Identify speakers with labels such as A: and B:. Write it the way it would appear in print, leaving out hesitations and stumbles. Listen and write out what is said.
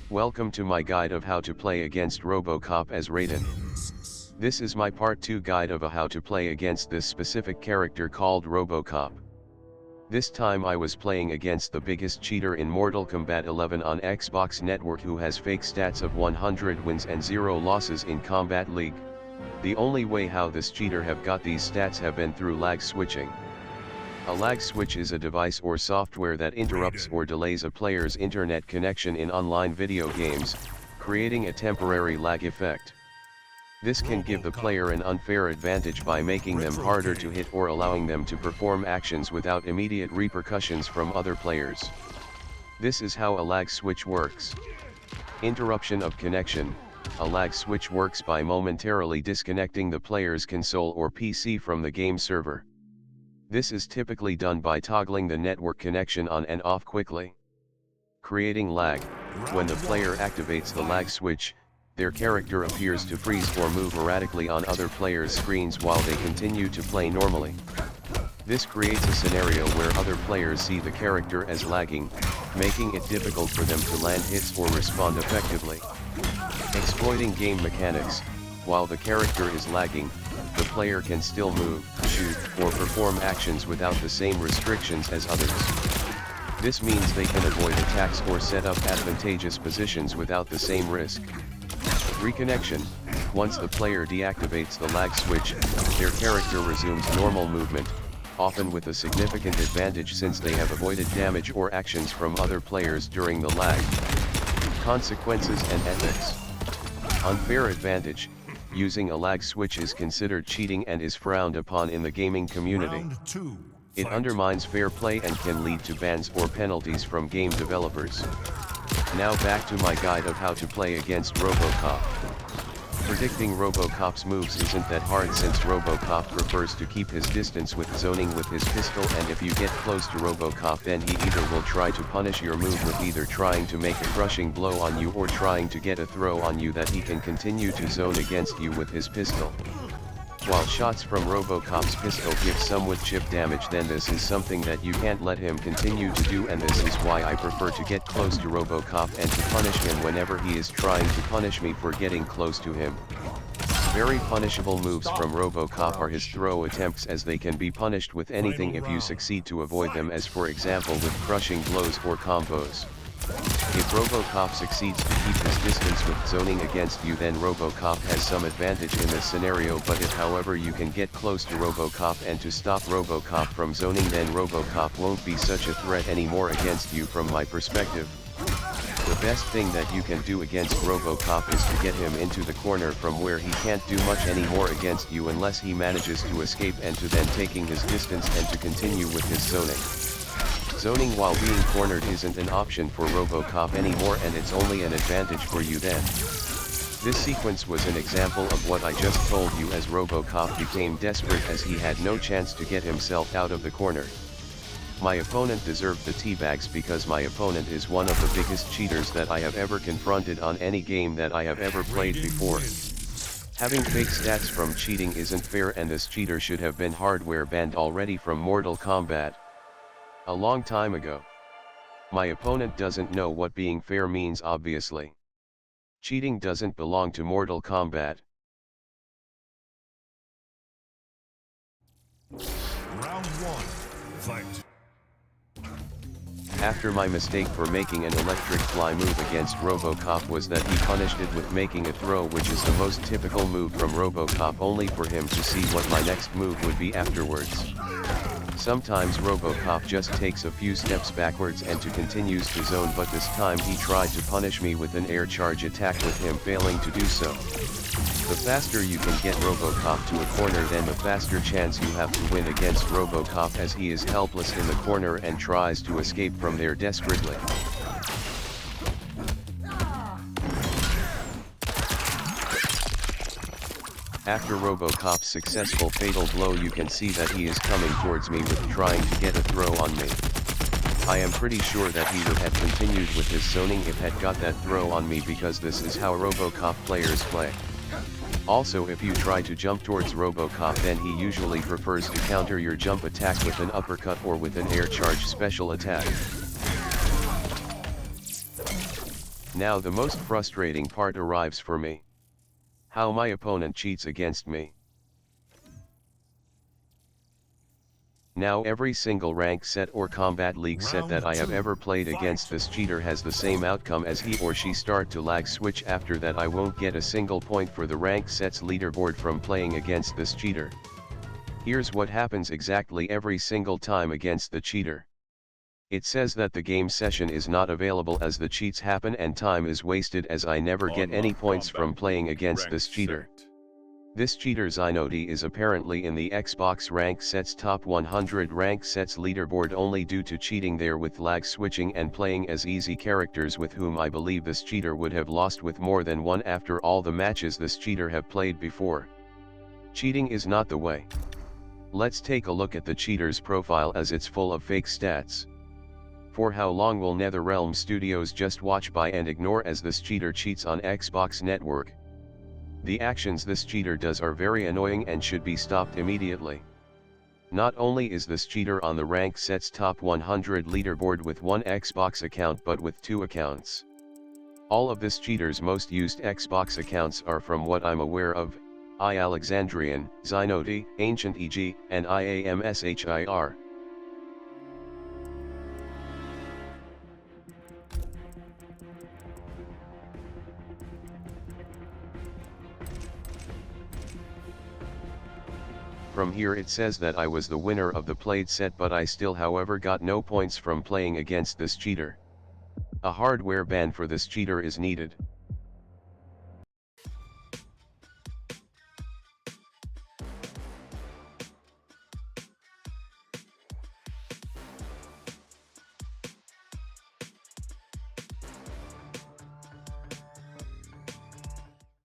A: Welcome to my guide of how to play against Robocop as Raiden. This is my part 2 guide of how to play against this specific character called Robocop. This time I was playing against the biggest cheater in Mortal Kombat 11 on Xbox Network who has fake stats of 100 wins and 0 losses in Combat League. The only way how this cheater have got these stats have been through lag switching. A lag switch is a device or software that interrupts or delays a player's internet connection in online video games, creating a temporary lag effect. This can give the player an unfair advantage by making them harder to hit or allowing them to perform actions without immediate repercussions from other players. This is how a lag switch works. Interruption of connection. A lag switch works by momentarily disconnecting the player's console or PC from the game server. This is typically done by toggling the network connection on and off quickly. Creating lag. When the player activates the lag switch, their character appears to freeze or move erratically on other players' screens while they continue to play normally. This creates a scenario where other players see the character as lagging, making it difficult for them to land hits or respond effectively. Exploiting game mechanics. While the character is lagging, the player can still move, shoot, or perform actions without the same restrictions as others. This means they can avoid attacks or set up advantageous positions without the same risk. Reconnection. Once the player deactivates the lag switch, their character resumes normal movement, often with a significant advantage since they have avoided damage or actions from other players during the lag. Consequences and ethics. Unfair advantage. Using a lag switch is considered cheating and is frowned upon in the gaming community. It undermines fair play and can lead to bans or penalties from game developers. Now back to my guide of how to play against Robocop. Predicting Robocop's moves isn't that hard since Robocop prefers to keep his distance with zoning with his pistol, and if you get close to Robocop then he either will try to punish your move with either trying to make a crushing blow on you or trying to get a throw on you that he can continue to zone against you with his pistol. While shots from Robocop's pistol give somewhat chip damage, then this is something that you can't let him continue to do, and this is why I prefer to get close to Robocop and to punish him whenever he is trying to punish me for getting close to him. Very punishable moves from Robocop are his throw attempts, as they can be punished with anything if you succeed to avoid them, as for example with crushing blows or combos. If Robocop succeeds to keep his distance with zoning against you, then Robocop has some advantage in this scenario, but if however you can get close to Robocop and to stop Robocop from zoning, then Robocop won't be such a threat anymore against you from my perspective. The best thing that you can do against Robocop is to get him into the corner from where he can't do much anymore against you unless he manages to escape, and to then taking his distance and to continue with his zoning. Zoning while being cornered isn't an option for Robocop anymore, and it's only an advantage for you then. This sequence was an example of what I just told you, as Robocop became desperate as he had no chance to get himself out of the corner. My opponent deserved the teabags because my opponent is one of the biggest cheaters that I have ever confronted on any game that I have ever played before. Having fake stats from cheating isn't fair, and this cheater should have been hardware banned already from Mortal Kombat a long time ago. My opponent doesn't know what being fair means, obviously. Cheating doesn't belong to Mortal Kombat.
B: Round 1, fight.
A: After my mistake for making an electric fly move against Robocop was that he punished it with making a throw, which is the most typical move from Robocop, only for him to see what my next move would be afterwards. Sometimes Robocop just takes a few steps backwards and continues to zone, but this time he tried to punish me with an air charge attack, with him failing to do so. The faster you can get Robocop to a corner, then the faster chance you have to win against Robocop, as he is helpless in the corner and tries to escape from there desperately. After Robocop's successful fatal blow, you can see that he is coming towards me with trying to get a throw on me. I am pretty sure that he would have continued with his zoning if had got that throw on me, because this is how Robocop players play. Also, if you try to jump towards Robocop, then he usually prefers to counter your jump attack with an uppercut or with an air charge special attack. Now the most frustrating part arrives for me. How my opponent cheats against me. Now every single rank set or combat league set that I have ever played against this cheater has the same outcome as he or she start to lag switch. After that I won't get a single point for the rank set's leaderboard from playing against this cheater. Here's what happens exactly every single time against the cheater. It says that the game session is not available as the cheats happen and time is wasted as I never get any points from playing against this cheater. This cheater Zinoti is apparently in the Xbox rank sets top 100 rank sets leaderboard only due to cheating there with lag switching and playing as easy characters with whom I believe this cheater would have lost with more than one after all the matches this cheater have played before. Cheating is not the way. Let's take a look at the cheater's profile as it's full of fake stats. For how long will NetherRealm Studios just watch by and ignore as this cheater cheats on Xbox Network? The actions this cheater does are very annoying and should be stopped immediately. Not only is this cheater on the rank sets top 100 leaderboard with one Xbox account but with two accounts. All of this cheater's most used Xbox accounts are, from what I'm aware of, Alexandrian, Zinoti, Ancient EG, and IAMSHIR. From here it says that I was the winner of the played set, but I still however got no points from playing against this cheater. A hardware ban for this cheater is needed.